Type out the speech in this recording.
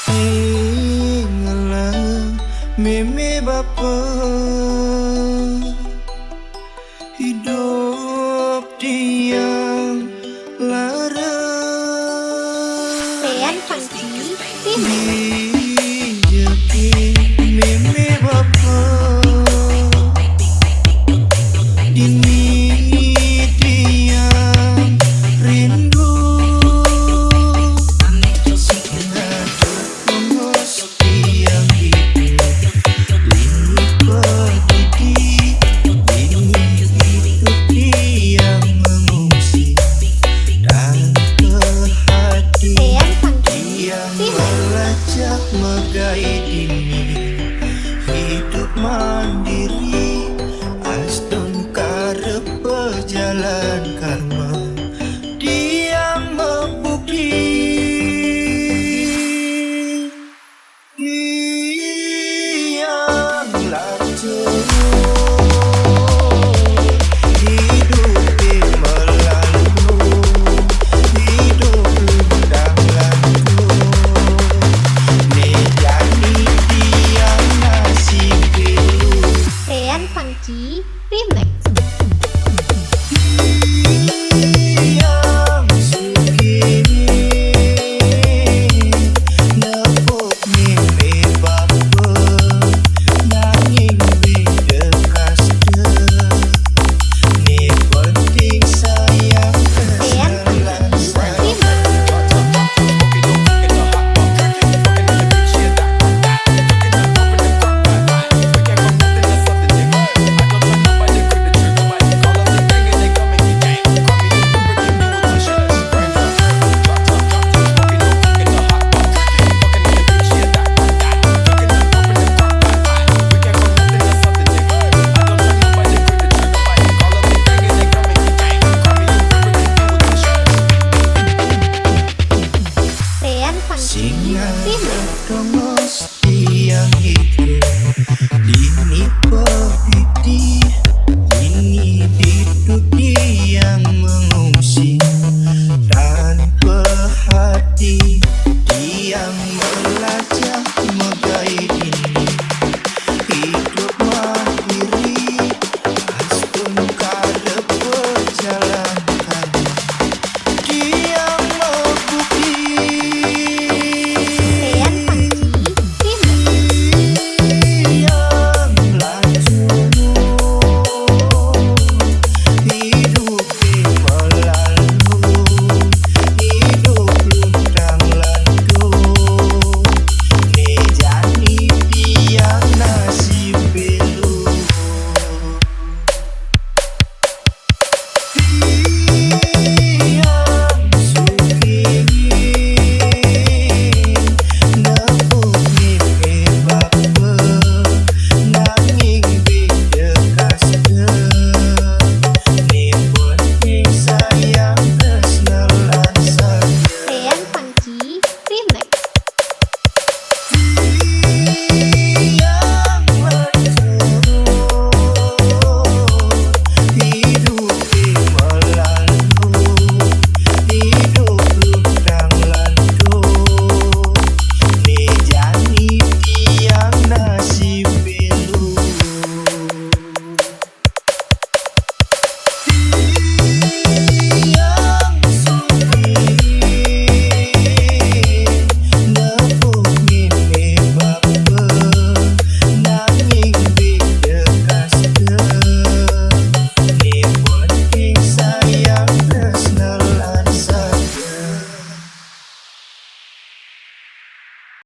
Ngalah meme bapa hidup diam lara Rian Funky Remix. Dijeki meme bapa ini diam rindu mengos tiang hidup ini pedidi ini hidup diam mengungsi dan ke hati Rian Funky yang Remix. melacak megai dini hidup mandiri aston karep berjalan karma dia membukti yang lacur hidup di melalu hidup lundang lantur nejani tiang nasib pilu Rian Funky Remix. yang sugini nepuk mimpi bapa nanging beda kasta ni penting sayang Rian kesalan Funky saya Remix. Rian Funky singa Remix. ketongos tiang hidup dini pedidi